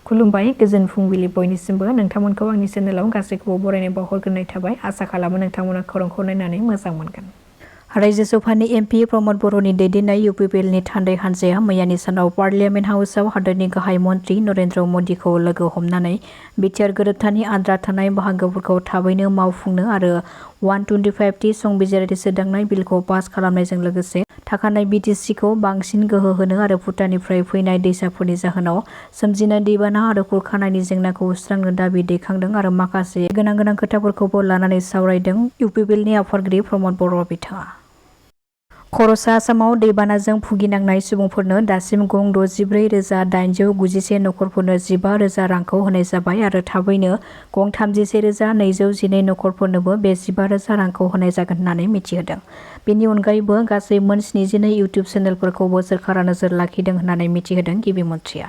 खुलुमबाय गोजोन फुंबिलि बयनिसिमबो नोंथांमोनखौ आंनि चेनेलाव गासैखौबो बरायनाय बावहरग्रोनाय थाबाय आसा खालामो नोंथांमोना खौरांखौ नायनानै मोजां मोनगोन। रायजो सभानि एमपि प्रमद बर'नि दैदेननाय UPPL नि थान्दै हान्जाया मैयानि सानाव पार्लियामेन्ट हाउसआव हादोरनि गाहाय मन्त्रि नरेन्द्र मदिखौ लोगो हमनानै बिटिआर गोरोबथानि आद्रा थानाय बाहागोफोरखौ थाबैनो मावफुंनो आरो 125 संबिजिरारि सोदांनाय बिलखौ पास खालामनायजों लोगोसे थाखानाय BTCखौ बांसिन गोहो होनो आरो भुटाननिफ्राय फैनाय दैसाफोरनि जाहोनाव सोमजिनाय दैबाना आरो खुरखानायनि जेंनाखौ सुस्रांनो दाबि दैखांदों आरो माखासे गोनां खोथाफोरखौबो लानानै सावरायदों UPPL नि आफादगिरि प्रमद बर' बिथाङा। खर'सा आसामाव दैबानाजों भुगिनांनाय सुबुंफोरनो दासिम गं 64,891 नखरफोरनो 15,000 रांखौ होनाय जाबाय आरो थाबैनो गं 33,212 नखरफोरनोबो बे 15,000 रांखौ होनाय जागोन होननानै मिथिहोदों। बेनि अनगायैबो गासै मोन 72 इउटुब चेनेलफोरखौबो सोरखारा नोजोर लाखिदों होननानै मिथिहोदों गिबि मन्थ्रिया।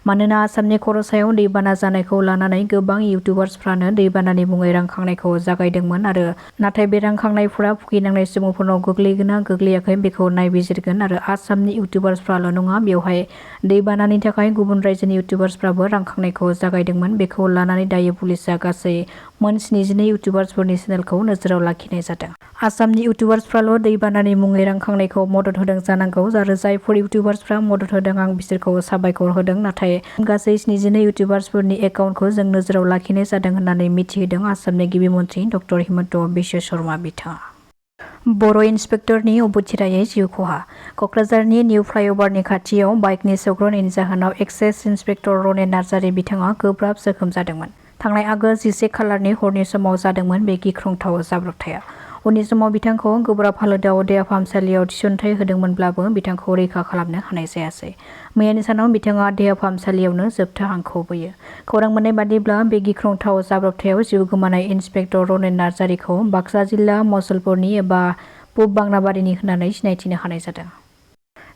मानोना आसामनि खर'सायाव दैबाना जानायखौ लानानै गोबां इउटुबार्सफ्रानो दैबानानि मुङै रां खांनायखौ जागायदोंमोन आरो नाथाय बे रां खांनायफोरा भुगिनांनाय सुबुंफोरनाव गोग्लैगोना गोग्लैयाखै बेखौ नायबिजिरगोन आरो आसामनि इउटुबार्सफ्राल' नङा बेवहाय दैबानानि थाखाय गुबुन रायजोनि इउटुबार्सफ्राबो रां खांनायखौ जागायदोंमोन बेखौ लानानै दायो पुलिसआ गासै मोन 72 इउटुबार्सफोरनि चेनेलखौ नोजोराव लाखिनाय जादों। आसामनि इउटुबार्सफ्राल' दैबानानि मुङै रां खांनायखौ मदद होदों जानांगौ आरो जायफोर इउटुबार्सफ्रा मदद होदों आं बिसोरखौ साबायखर होदों नाथाय गासै 72 इउटुबार्सफोरनि एकाउन्टखौ जों नोजोराव लाखिनाय जादों होननानै मिथिहोदों आसामनि गिबि मन्थ्रि डक्टर हिमन्त बिश्व शर्मा बिथाङा। बर' इन्सपेक्टरनि अबथिरायै जिउ खहा क'क्राझारनि निउ फ्लाइअभारनि खाथियाव बाइकनि सौग्रावनायनि जाहोनाव एक्साइज इन्सपेक्टर रनेन नार्जारि बिथाङा गोब्राब जोखोम जादोंमोन। थांनाय आगष्ट 11 खालारनि हरनि समाव जादोंमोन बे गिख्रंथाव जाब्रबथाया। उननि समाव बिथांखौ गोब्राब हालोदाव देहा फाहामसालियाव थिसनथाइ होदोंमोनब्लाबो बिथांखौ रैखा खालामनो हानाय जायासै। मैयानि सानाव बिथाङा देहा फाहामसालियावनो जोबथा हांखौ बोयो। खौरां मोननाय बादिब्ला बे गिख्रंथाव जाब्रबथायाव जिउ गोमानाय इन्सपेक्टर रनेन नार्जारिखौ बाक्सा जिल्ला मसलपुरनि एबा पुब बांलाबारिनि होननानै सिनायथिनो हानाय जादों।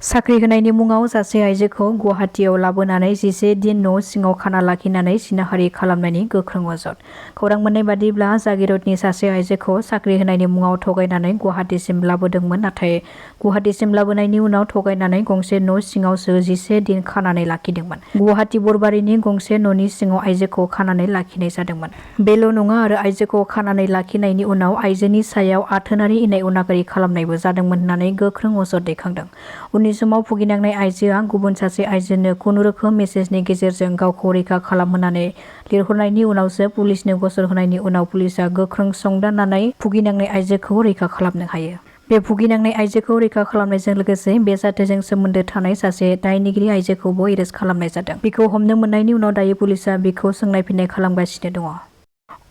साख्रि होनायनि मुङाव सासे आइजोखौ गुवाहाटियाव लाबोनानै 11 दिन न' सिङाव खाना लाखिनानै जिनाहारि खालामनायनि गोख्रों अजद। खौरां मोननाय बादिब्ला जागिरदनि सासे आइजोखौ साख्रि होनायनि मुङाव थगायनानै गुवाहाटिसिम लाबोदोंमोन नाथाय गुवाहाटिसिम लाबोनायनि उनाव थगायनानै गंसे न' सिङावसो 11 दिन खानानै लाखिदोंमोन। गुवाहाटि बरबारिनि गंसे न'नि सिङाव आइजोखौ खानानै लाखिनाय जादोंमोन। बेल' नङा आरो आइजोखौ खानानै लाखिनायनि उनाव आइजोनि सायाव आथोनारि इनाय अनागारि खालामनायबो जादोंमोन होननानै गोख्रों अजद दैखांदों। उननि समाव भुगिनांनाय आइजोआ गुबुन सासे आइजोनो खुनुरोखोम मेसेजनि गेजेरजों गावखौ रैखा खालामहोनानै लिरहरनायनि उनावसो पुलिसनो गसर होनायनि उनाव पुलिसआ गोख्रों संदाननानै भुगिनांनाय आइजोखौ रैखा खालामनो हायो। बे भुगिनांनाय आइजोखौ रैखा खालामनायजों लोगोसे बे जाथायजों सोमोन्दो थानाय सासे दायनिगिरि आइजोखौबो एरेस्ट खालामनाय जादों। बिखौ हमनो मोननायनि उनाव दायो पुलिसआ बिखौ सोंनाय-फिननाय खालामगासिनो दङ।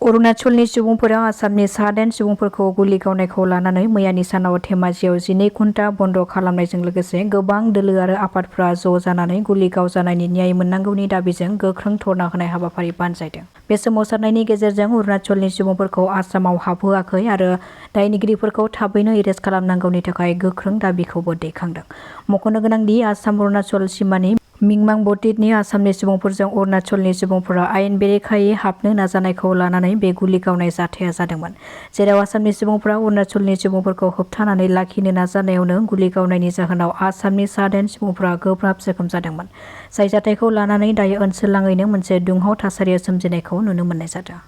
अरुणाचलनि सुबुंफोरा आसामनि सा 10 सुबुंफोरखौ गुलि गावनायखौ लानानै मैयानि सानाव धेमाजियाव 12 घन्टा बन्द खालामनायजों लोगोसे गोबां दोलो आरो आफादफ्रा ज' जानानै गुलि गावजानायनि न्याय मोननांगौनि दाबिजों गोख्रों धरना होनाय हाबाफारि बानजायदों। बे सोमावसारनायनि गेजेरजों अरुणाचलनि सुबुंफोरखौ आसामाव हाबहोआखै आरो दायनिगिरिफोरखौ थाबैनो एरेस्ट खालामनांगौनि थाखाय गोख्रों दाबिखौबो दैखांदों। मख'नो गोनांदि आसाम अरुणाचल सिमानि मिंमां बटितनि आसामनि सुबुंफोरजों अरुणाचलनि सुबुंफोरा आयेन बेरेखायै हाबनो नाजानायखौ लानानै बे गुलि गावनाय जाथाया जादोंमोन। जेराव आसामनि सुबुंफोरा अरुणाचलनि सुबुंफोरखौ होबथानानै लाखिनो नाजानायावनो गुलि गावनायनि जाहोनाव आसामनि सा 10 सुबुंफोरा गोब्राब जोखोम जादोंमोन। जाय जाथायखौ लानानै दायो ओनसोलनाङैनो मोनसे दुंहाव थासारिया सोमजिनायखौ नुनो मोननाय जादों।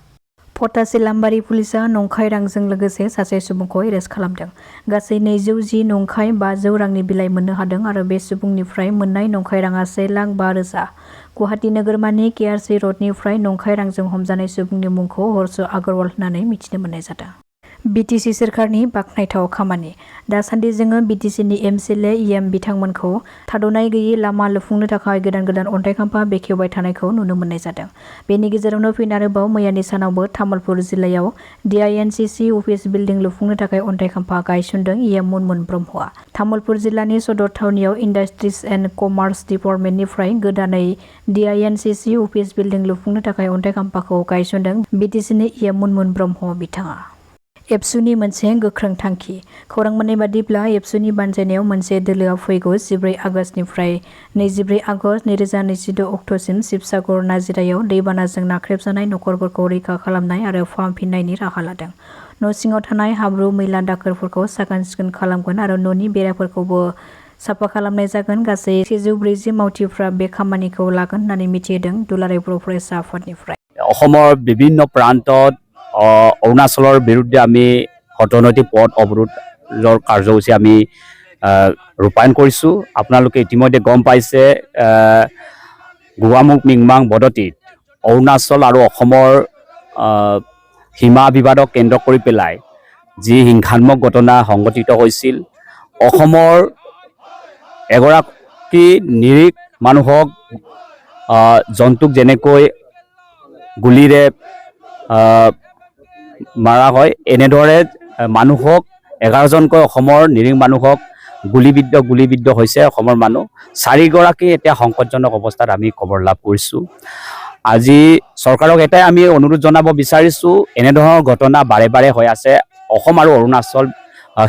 फटासिलामबारि पुलिसआ नंखाय रांजों लोगोसे सासे सुबुंखौ एरेस्ट खालामदों। गासै 210 नंखाय 500 रांनि बिलाइ मोननो हादों आरो बे सुबुंनिफ्राय मोननाय नंखाय राङा 1,05,000। गुवाहाटि नोगोरमानि केआरसि रडनिफ्राय नंखाय रांजों हमजानाय सुबुंनि मुंखौ हर्ष अग्रवाल होननानै मिथिनो मोननाय जादों। BTC सोरखारनि बाखनायथाव खामानि दासान्दि जोङो BTCनि MCLA EM बिथांमोनखौ थाद'नाय गैयै लामा लुफुंनो थाखाय गोदान अन्थाइ खाम्फा बेखेवबाय थानायखौ नुनो मोननाय जादों। बेनि गेजेरावनो फिन आरोबाव मैयानि सानावबो तामुलपुर जिल्लायाव DINCC अफिस बिल्डिं लुफुंनो थाखाय अन्थाइ खाम्फा गायसनदों EM मुनमुन ब्रह्मआ। तामुलपुर जिल्लानि सदर थावनियाव इन्डास्ट्रिज एन्ड कमार्स डिपार्टमेन्टनिफ्राय गोदानै DINCC अफिस बिल्डिं लुफुंनो थाखाय अन्थाइ खाम्फाखौ गायसनदों BTCनि EM मुनमुन ब्रह्म बिथाङा। एबसुनि मोनसे गोख्रों थांखि खौरां मोननाय बादिब्ला एबसुनि बानजायनायाव मोनसे दोलोआ फैगौ 14 आगष्टनिफ्राय 24 आगष्ट 2026 अक्ट'सिम शिबसागर नाजिरायाव दैबानाजों नाख्रेबजानाय नखरफोरखौ रैखा खालामनाय आरो फाहामफिननायनि राहा लादों। न' सिङाव थानाय हाब्रु मैला दाखोरफोरखौ साखोन-सिखोन खालामगोन आरो न'नि बेराफोरखौबो साफा खालामनाय जागोन गासै 140 मावथिफ्रा बे खामानिखौ लागोन होननानै मिथिहोदों दुलाराय बर' फरायसा आफादनिफ्राय। অসমৰ বিভিন্ন প্ৰান্তত অৰুণাচলৰ বিৰুদ্ধে আমি অৰ্থনৈতিক পথ অৱৰোধৰ কাৰ্যসূচী আমি ৰূপায়ণ কৰিছোঁ। আপোনালোকে ইতিমধ্যে গম পাইছে গুৱামুখ মিংমাং বদতিত অৰুণাচল আৰু অসমৰ সীমা বিবাদক কেন্দ্ৰ কৰি পেলাই যি হিংসাত্মক ঘটনা সংঘটিত হৈছিল। অসমৰ এগৰাকী নিৰীহ মানুহক জন্তুক যেনেকৈ গুলিৰে মাৰা হয়, এনেদৰে মানুহক 11জনকৈ অসমৰ নিৰীহ মানুহক গুলিবিদ্ধ হৈছে অসমৰ মানুহ। 4গৰাকী এতিয়া সংকটজনক অৱস্থাত আমি খবৰ লাভ কৰিছোঁ। আজি চৰকাৰক এটাই আমি অনুৰোধ জনাব বিচাৰিছোঁ, এনেধৰণৰ ঘটনা বাৰে বাৰে হৈ আছে অসম আৰু অৰুণাচল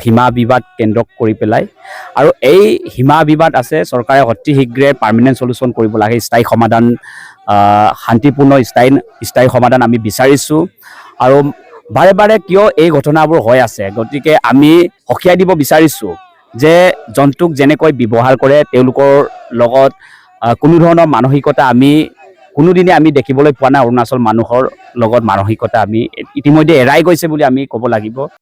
সীমা বিবাদ কেন্দ্ৰ কৰি পেলাই, আৰু এই সীমা বিবাদ আছে চৰকাৰে অতি শীঘ্ৰে পাৰ্মানেণ্ট সলিউশ্যন কৰিব লাগে। স্থায়ী সমাধান, শান্তিপূৰ্ণ স্থায়ী সমাধান আমি বিচাৰিছোঁ। আৰু বাৰে বাৰে কিয় এই ঘটনাবোৰ হৈ আছে, গতিকে আমি সকীয়াই দিব বিচাৰিছোঁ যে জন্তুক যেনেকৈ ব্যৱহাৰ কৰে তেওঁলোকৰ লগত কোনো ধৰণৰ মানসিকতা আমি কোনোদিনে আমি দেখিবলৈ পোৱা নাই। অৰুণাচল মানুহৰ লগত মানসিকতা আমি ইতিমধ্যে এৰাই গৈছে বুলি আমি ক'ব লাগিব।